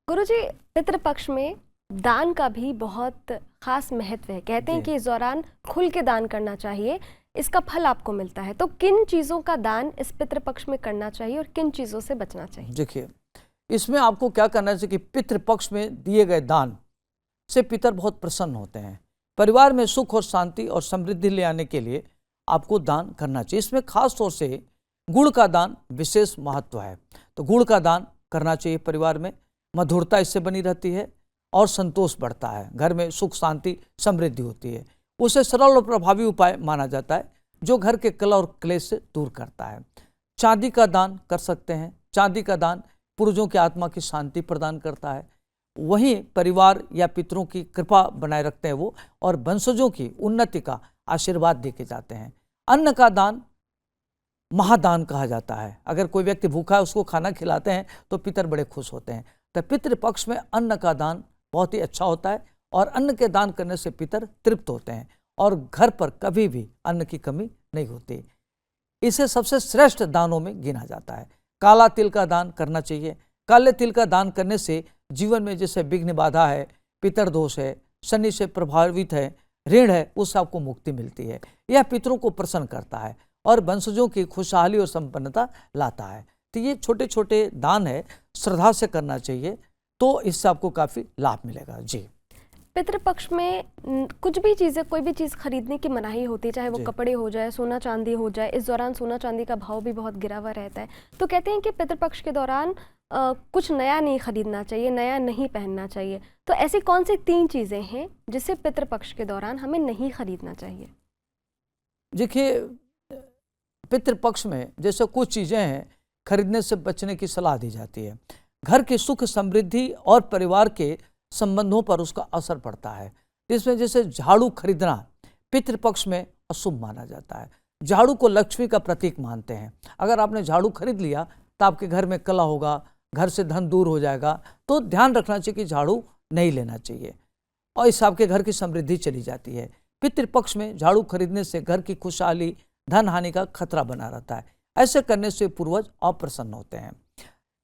गुरुजी, पितृपक्ष में दान का भी बहुत खास महत्व है। कहते हैं कि इस दौरान खुल के दान करना चाहिए, इसका फल आपको मिलता है। तो किन चीज़ों का दान इस पितृपक्ष में करना चाहिए और किन चीज़ों से बचना चाहिए? देखिए, इसमें आपको क्या करना चाहिए कि पितृपक्ष में दिए गए दान से पितर बहुत प्रसन्न होते हैं। परिवार में सुख और शांति और समृद्धि ले आने के लिए आपको दान करना चाहिए। इसमें खास तौर से गुड़ का दान विशेष महत्व है। तो गुड़ का दान करना चाहिए। परिवार में मधुरता इससे बनी रहती है और संतोष बढ़ता है। घर में सुख शांति समृद्धि होती है। उसे सरल और प्रभावी उपाय माना जाता है जो घर के कलह और क्लेश से दूर करता है। चांदी का दान कर सकते हैं। चांदी का दान पूर्वजों की आत्मा की शांति प्रदान करता है। वहीं परिवार या पितरों की कृपा बनाए रखते हैं वो, और वंशजों की उन्नति का आशीर्वाद देके जाते हैं। अन्न का दान महादान कहा जाता है। अगर कोई व्यक्ति भूखा है उसको खाना खिलाते हैं तो पितर बड़े खुश होते हैं। तो पितृपक्ष में अन्न का दान बहुत ही अच्छा होता है और अन्न के दान करने से पितर तृप्त होते हैं और घर पर कभी भी अन्न की कमी नहीं होती। इसे सबसे श्रेष्ठ दानों में गिना जाता है। काला तिल का दान करना चाहिए। काले तिल का दान करने से जीवन में जैसे विघ्न बाधा है, पितर दोष है, शनि से प्रभावित है, ऋण है, उससे आपको मुक्ति मिलती है। यह पितरों को प्रसन्न करता है और वंशजों की खुशहाली और संपन्नता लाता है। तो ये छोटे छोटे दान है, श्रद्धा से करना चाहिए, तो इससे आपको काफ़ी लाभ मिलेगा। जी, पितृपक्ष में कुछ भी चीज़ें, कोई भी चीज़ खरीदने की मनाही होती है, चाहे वो कपड़े हो जाए, सोना चांदी हो जाए। इस दौरान सोना चांदी का भाव भी बहुत गिरा हुआ रहता है। तो कहते हैं कि पितृपक्ष के दौरान कुछ नया नहीं खरीदना चाहिए, नया नहीं पहनना चाहिए। तो ऐसी कौन सी 3 चीज़ें हैं जिसे पितृपक्ष के दौरान हमें नहीं खरीदना चाहिए? देखिए, पितृपक्ष में जैसे कुछ चीज़ें हैं खरीदने से बचने की सलाह दी जाती है। घर की सुख समृद्धि और परिवार के संबंधों पर उसका असर पड़ता है। इसमें जैसे झाड़ू खरीदना पितृपक्ष में अशुभ माना जाता है। झाड़ू को लक्ष्मी का प्रतीक मानते हैं। अगर आपने झाड़ू खरीद लिया तो आपके घर में कलह होगा, घर से धन दूर हो जाएगा। तो ध्यान रखना चाहिए कि झाड़ू नहीं लेना चाहिए और इससे आपके घर की समृद्धि चली जाती है। पितृपक्ष में झाड़ू खरीदने से घर की खुशहाली, धन हानि का खतरा बना रहता है। ऐसे करने से पूर्वज अप्रसन्न होते हैं।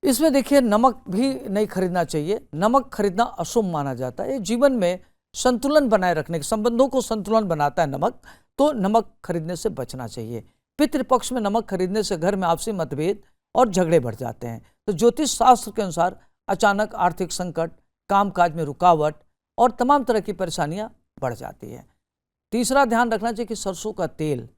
इसमें देखिए, नमक भी नहीं खरीदना चाहिए। नमक खरीदना अशुभ माना जाता है। जीवन में संतुलन बनाए रखने के, संबंधों को संतुलन बनाता है नमक, तो नमक खरीदने से बचना चाहिए। पितृपक्ष में नमक खरीदने से घर में आपसी मतभेद और झगड़े बढ़ जाते हैं। तो ज्योतिष शास्त्र के अनुसार अचानक आर्थिक संकट, कामकाज में रुकावट और तमाम तरह की परेशानियां बढ़ जाती हैं। तीसरा ध्यान रखना चाहिए कि सरसों का तेल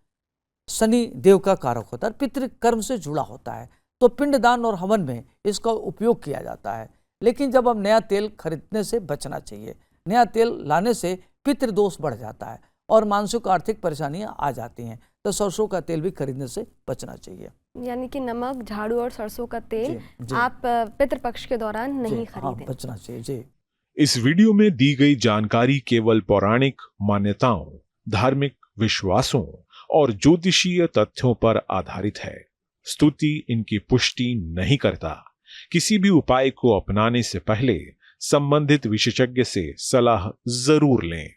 शनि देव का कारक होता है, पितृ कर्म से जुड़ा होता है। तो पिंडदान और हवन में इसका उपयोग किया जाता है। लेकिन जब हम नया तेल खरीदने से बचना चाहिए। नया तेल लाने से पितृदोष बढ़ जाता है और मानसिक आर्थिक परेशानियां आ जाती हैं। तो सरसों का तेल भी खरीदने से बचना चाहिए। यानी कि नमक, झाड़ू और सरसों का तेल आप पितृपक्ष के दौरान नहीं खरीदें। बचना चाहिए। जी, इस वीडियो में दी गई जानकारी केवल पौराणिक मान्यताओं, धार्मिक विश्वासों और ज्योतिषीय तथ्यों पर आधारित है। स्तुति इनकी पुष्टि नहीं करता। किसी भी उपाय को अपनाने से पहले संबंधित विशेषज्ञ से सलाह जरूर लें।